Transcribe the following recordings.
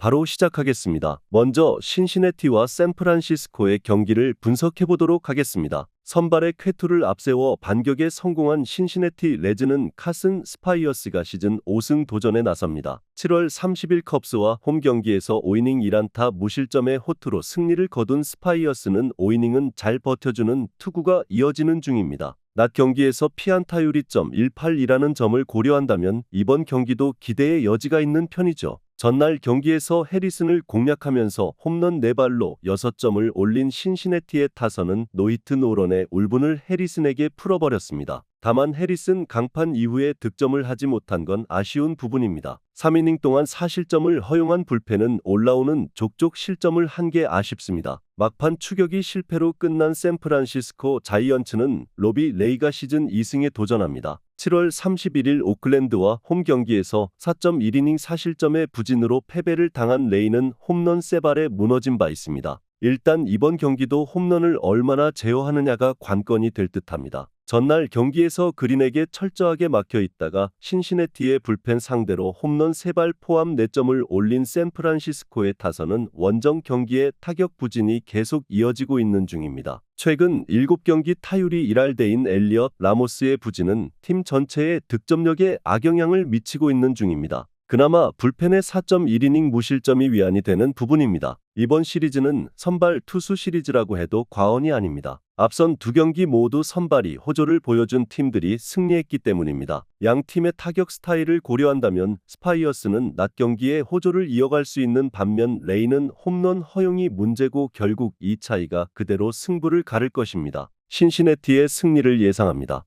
바로 시작하겠습니다. 먼저 신시내티와 샌프란시스코의 경기를 분석해보도록 하겠습니다. 선발의 쾌투를 앞세워 반격에 성공한 신시내티 레즈는 카슨 스파이어스가 시즌 5승 도전에 나섭니다. 7월 30일 컵스와 홈 경기에서 5이닝 1안타 무실점의 호투로 승리를 거둔 스파이어스는 5이닝은 잘 버텨주는 투구가 이어지는 중입니다. 낮 경기에서 피안타율이 .182라는 점을 고려한다면 이번 경기도 기대의 여지가 있는 편이죠. 전날 경기에서 해리슨을 공략하면서 홈런 4발로 6점을 올린 신시내티의 타선은 노히트 노런의 울분을 해리슨에게 풀어버렸습니다. 다만 해리슨 강판 이후에 득점을 하지 못한 건 아쉬운 부분입니다. 3이닝 동안 4실점을 허용한 불펜은 올라오는 족족 실점을 한 게 아쉽습니다. 막판 추격이 실패로 끝난 샌프란시스코 자이언츠는 로비 레이가 시즌 2승에 도전합니다. 7월 31일 오클랜드와 홈 경기에서 4.1이닝 4실점의 부진으로 패배를 당한 레이는 홈런 3발에 무너진 바 있습니다. 일단 이번 경기도 홈런을 얼마나 제어하느냐가 관건이 될 듯합니다. 전날 경기에서 그린에게 철저하게 막혀 있다가 신시내티의 불펜 상대로 홈런 3발 포함 4점을 올린 샌프란시스코의 타선은 원정 경기의 타격 부진이 계속 이어지고 있는 중입니다. 최근 7경기 타율이 1할대인 엘리엇 라모스의 부진은 팀 전체의 득점력에 악영향을 미치고 있는 중입니다. 그나마 불펜의 4.1이닝 무실점이 위안이 되는 부분입니다. 이번 시리즈는 선발 투수 시리즈라고 해도 과언이 아닙니다. 앞선 2경기 모두 선발이 호조를 보여준 팀들이 승리했기 때문입니다. 양 팀의 타격 스타일을 고려한다면 스파이어스는 낮 경기에 호조를 이어갈 수 있는 반면 레이는 홈런 허용이 문제고 결국 이 차이가 그대로 승부를 가를 것입니다. 신시내티의 승리를 예상합니다.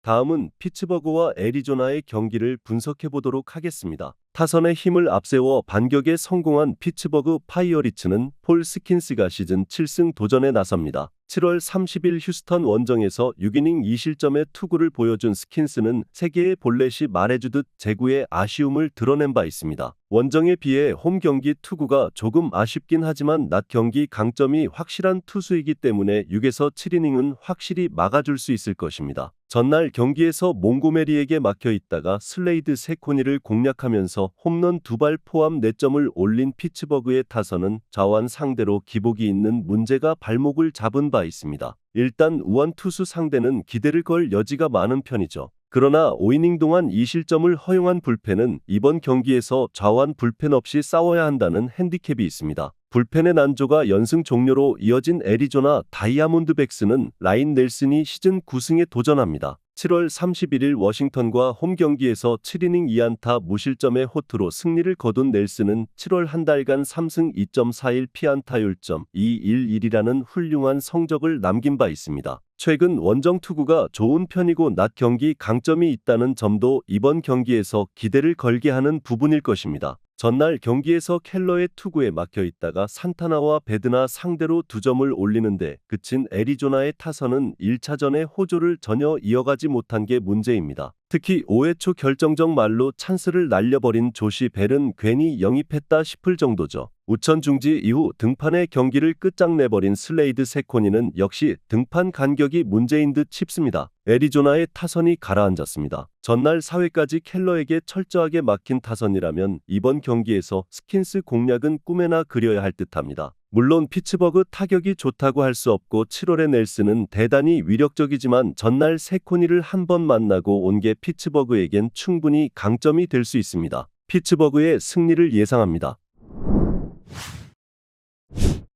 다음은 피츠버그와 애리조나의 경기를 분석해보도록 하겠습니다. 타선의 힘을 앞세워 반격에 성공한 피츠버그 파이어리츠는 폴 스킨스가 시즌 7승 도전에 나섭니다. 7월 30일 휴스턴 원정에서 6이닝 2실점의 투구를 보여준 스킨스는 세계의 볼넷이 말해주듯 제구의 아쉬움을 드러낸 바 있습니다. 원정에 비해 홈 경기 투구가 조금 아쉽긴 하지만 낮 경기 강점이 확실한 투수이기 때문에 6에서 7이닝은 확실히 막아줄 수 있을 것입니다. 전날 경기에서 몽고메리에게 막혀 있다가 슬레이드 세코니를 공략하면서 홈런 2발 포함 4점을 올린 피츠버그의 타선은 좌완 상대로 기복이 있는 문제가 발목을 잡은 바 있습니다. 일단 우완 투수 상대는 기대를 걸 여지가 많은 편이죠. 그러나 5이닝 동안 2실점을 허용한 불펜은 이번 경기에서 좌완 불펜 없이 싸워야 한다는 핸디캡이 있습니다. 불펜의 난조가 연승 종료로 이어진 애리조나 다이아몬드백스는 라인 넬슨이 시즌 9승에 도전합니다. 7월 31일 워싱턴과 홈 경기에서 7이닝 2안타 무실점의 호투로 승리를 거둔 넬슨은 7월 한 달간 3승 2.41 피안타율 .211이라는 훌륭한 성적을 남긴 바 있습니다. 최근 원정 투구가 좋은 편이고 낮 경기 강점이 있다는 점도 이번 경기에서 기대를 걸게 하는 부분일 것입니다. 전날 경기에서 켈러의 투구에 막혀 있다가 산타나와 베드나 상대로 2점을 올리는데 그친 애리조나의 타선은 1차전의 호조를 전혀 이어가지 못한 게 문제입니다. 특히 5회 초 결정적 말로 찬스를 날려버린 조시 벨은 괜히 영입했다 싶을 정도죠. 우천 중지 이후 등판의 경기를 끝장내버린 슬레이드 세코니는 역시 등판 간격이 문제인 듯 싶습니다. 애리조나의 타선이 가라앉았습니다. 전날 4회까지 켈러에게 철저하게 막힌 타선이라면 이번 경기에서 스킨스 공략은 꿈에나 그려야 할 듯합니다. 물론 피츠버그 타격이 좋다고 할 수 없고 7월의 넬슨은 대단히 위력적이지만 전날 세코니를 한 번 만나고 온 게 피츠버그에겐 충분히 강점이 될 수 있습니다. 피츠버그의 승리를 예상합니다.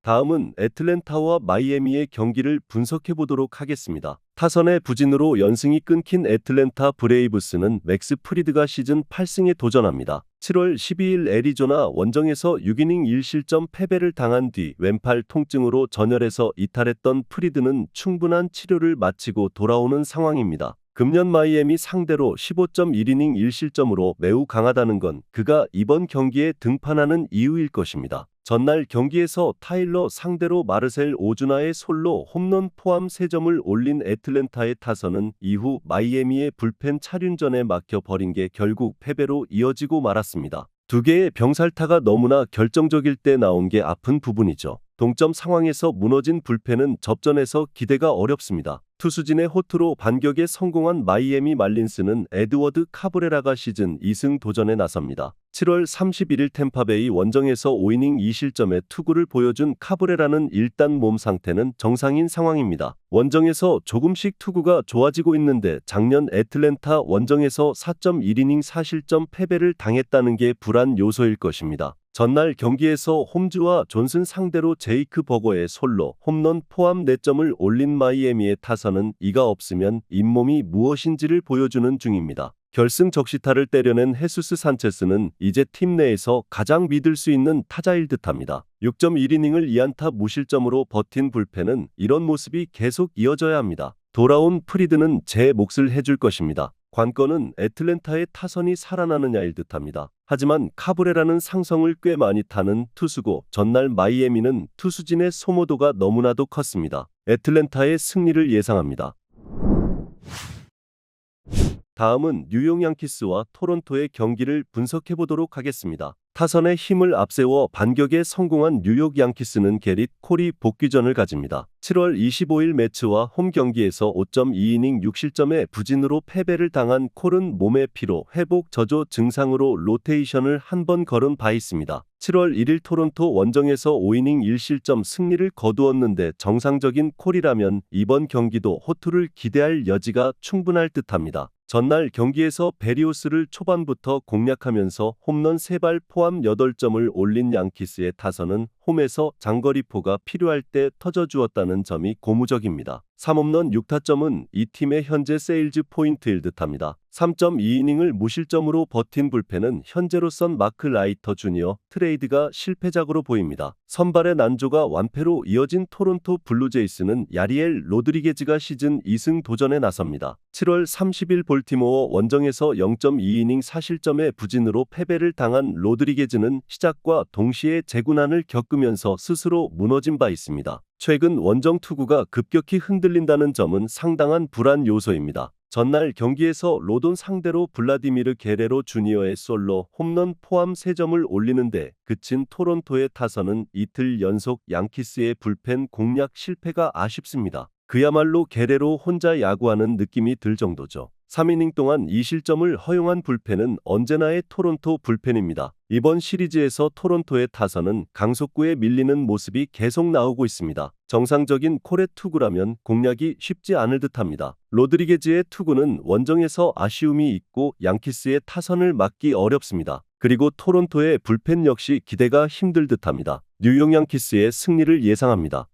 다음은 애틀랜타와 마이애미의 경기를 분석해보도록 하겠습니다. 타선의 부진으로 연승이 끊긴 애틀랜타 브레이브스는 맥스 프리드가 시즌 8승에 도전합니다. 7월 12일 애리조나 원정에서 6이닝 1실점 패배를 당한 뒤 왼팔 통증으로 전열에서 이탈했던 프리드는 충분한 치료를 마치고 돌아오는 상황입니다. 금년 마이애미 상대로 15.1이닝 1실점으로 매우 강하다는 건 그가 이번 경기에 등판하는 이유일 것입니다. 전날 경기에서 타일러 상대로 마르셀 오주나의 솔로 홈런 포함 3점을 올린 애틀랜타의 타선은 이후 마이애미의 불펜 차륜전에 막혀버린 게 결국 패배로 이어지고 말았습니다. 두 개의 병살타가 너무나 결정적일 때 나온 게 아픈 부분이죠. 동점 상황에서 무너진 불펜은 접전에서 기대가 어렵습니다. 투수진의 호투로 반격에 성공한 마이애미 말린스는 에드워드 카브레라가 시즌 2승 도전에 나섭니다. 7월 31일 템파베이 원정에서 5이닝 2실점의 투구를 보여준 카브레라는 일단 몸 상태는 정상인 상황입니다. 원정에서 조금씩 투구가 좋아지고 있는데 작년 애틀랜타 원정에서 4.1이닝 4실점 패배를 당했다는 게 불안 요소일 것입니다. 전날 경기에서 홈즈와 존슨 상대로 제이크 버거의 솔로 홈런 포함 4점을 올린 마이애미의 타선은 이가 없으면 잇몸이 무엇인지를 보여주는 중입니다. 결승 적시타를 때려낸 헤수스 산체스는 이제 팀 내에서 가장 믿을 수 있는 타자일 듯합니다. 6.1이닝을 2안타 무실점으로 버틴 불펜은 이런 모습이 계속 이어져야 합니다. 돌아온 프리드는 제 몫을 해줄 것입니다. 관건은 애틀랜타의 타선이 살아나느냐일 듯합니다. 하지만 카브레라는 상성을 꽤 많이 타는 투수고 전날 마이애미는 투수진의 소모도가 너무나도 컸습니다. 애틀랜타의 승리를 예상합니다. 다음은 뉴욕 양키스와 토론토의 경기를 분석해보도록 하겠습니다. 타선의 힘을 앞세워 반격에 성공한 뉴욕 양키스는 게릿 콜이 복귀전을 가집니다. 7월 25일 매치와 홈 경기에서 5.2이닝 6실점의 부진으로 패배를 당한 콜은 몸의 피로, 회복 저조 증상으로 로테이션을 한 번 걸은 바 있습니다. 7월 1일 토론토 원정에서 5이닝 1실점 승리를 거두었는데 정상적인 콜이라면 이번 경기도 호투를 기대할 여지가 충분할 듯합니다. 전날 경기에서 베리오스를 초반부터 공략하면서 홈런 3발 포함 8점을 올린 양키스의 타선은 홈에서 장거리포가 필요할 때 터져주었다는 점이 고무적입니다. 3홈런 6타점은 이 팀의 현재 세일즈 포인트일 듯합니다. 3.2이닝을 무실점으로 버틴 불펜은 현재로선 마크 라이터 주니어 트레이드가 실패작으로 보입니다. 선발의 난조가 완패로 이어진 토론토 블루제이스는 야리엘 로드리게즈가 시즌 2승 도전에 나섭니다. 7월 30일 볼티모어 원정에서 0.2이닝 4실점의 부진으로 패배를 당한 로드리게즈는 시작과 동시에 재군안을 겪으면서 스스로 무너진 바 있습니다. 최근 원정 투구가 급격히 흔들린다는 점은 상당한 불안 요소입니다. 전날 경기에서 로돈 상대로 블라디미르 게레로 주니어의 솔로 홈런 포함 3점을 올리는데 그친 토론토의 타선은 이틀 연속 양키스의 불펜 공략 실패가 아쉽습니다. 그야말로 게레로 혼자 야구하는 느낌이 들 정도죠. 3이닝 동안 2실점을 허용한 불펜은 언제나의 토론토 불펜입니다. 이번 시리즈에서 토론토의 타선은 강속구에 밀리는 모습이 계속 나오고 있습니다. 정상적인 콜의 투구라면 공략이 쉽지 않을 듯합니다. 로드리게즈의 투구는 원정에서 아쉬움이 있고 양키스의 타선을 막기 어렵습니다. 그리고 토론토의 불펜 역시 기대가 힘들 듯합니다. 뉴욕 양키스의 승리를 예상합니다.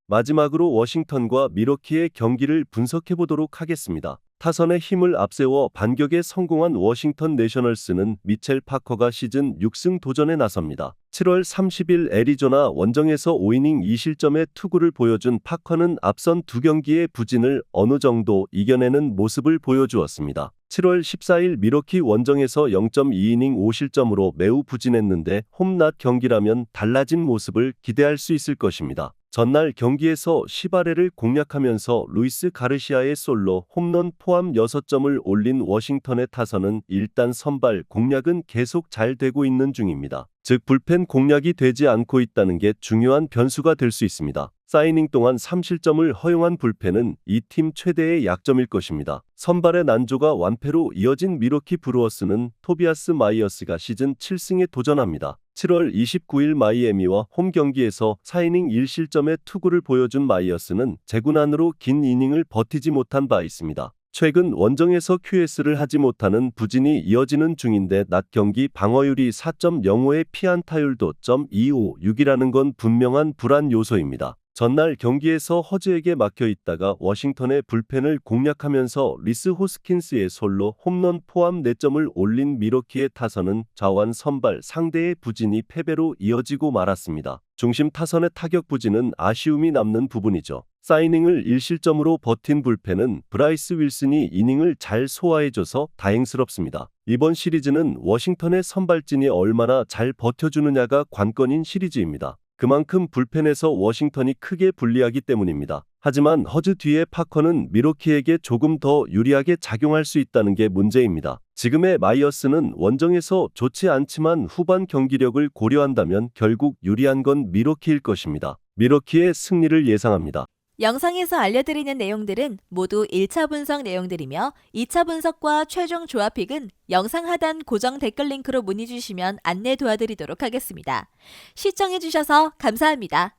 마지막으로 워싱턴과 미러키의 경기를 분석해보도록 하겠습니다. 타선의 힘을 앞세워 반격에 성공한 워싱턴 내셔널스는 미첼 파커가 시즌 6승 도전에 나섭니다. 7월 30일 애리조나 원정에서 5이닝 2실점의 투구를 보여준 파커는 앞선 2경기의 부진을 어느 정도 이겨내는 모습을 보여주었습니다. 7월 14일 미러키 원정에서 0.2이닝 5실점으로 매우 부진했는데 홈낮 경기라면 달라진 모습을 기대할 수 있을 것입니다. 전날 경기에서 시바레를 공략하면서 루이스 가르시아의 솔로 홈런 포함 6점을 올린 워싱턴의 타선은 일단 선발 공략은 계속 잘 되고 있는 중입니다. 즉 불펜 공략이 되지 않고 있다는 게 중요한 변수가 될 수 있습니다. 4이닝 동안 3실점을 허용한 불펜은 이 팀 최대의 약점일 것입니다. 선발의 난조가 완패로 이어진 미러키 브루어스는 토비아스 마이어스가 시즌 7승에 도전합니다. 7월 29일 마이애미와 홈 경기에서 4이닝 1실점의 투구를 보여준 마이어스는 재군안으로 긴 이닝을 버티지 못한 바 있습니다. 최근 원정에서 QS를 하지 못하는 부진이 이어지는 중인데 낮 경기 방어율이 4.05의 피안타율도 .256이라는 건 분명한 불안 요소입니다. 전날 경기에서 허즈에게 막혀 있다가 워싱턴의 불펜을 공략하면서 리스 호스킨스의 솔로 홈런 포함 4점을 올린 미러키의 타선은 좌완 선발 상대의 부진이 패배로 이어지고 말았습니다. 중심 타선의 타격 부진은 아쉬움이 남는 부분이죠. 4이닝을 1실점으로 버틴 불펜은 브라이스 윌슨이 이닝을 잘 소화해줘서 다행스럽습니다. 이번 시리즈는 워싱턴의 선발진이 얼마나 잘 버텨주느냐가 관건인 시리즈입니다. 그만큼 불펜에서 워싱턴이 크게 불리하기 때문입니다. 하지만 허즈 뒤에 파커는 미러키에게 조금 더 유리하게 작용할 수 있다는 게 문제입니다. 지금의 마이어스는 원정에서 좋지 않지만 후반 경기력을 고려한다면 결국 유리한 건 미러키일 것입니다. 미러키의 승리를 예상합니다. 영상에서 알려드리는 내용들은 모두 1차 분석 내용들이며 2차 분석과 최종 조합픽은 영상 하단 고정 댓글 링크로 문의 주시면 안내 도와드리도록 하겠습니다. 시청해주셔서 감사합니다.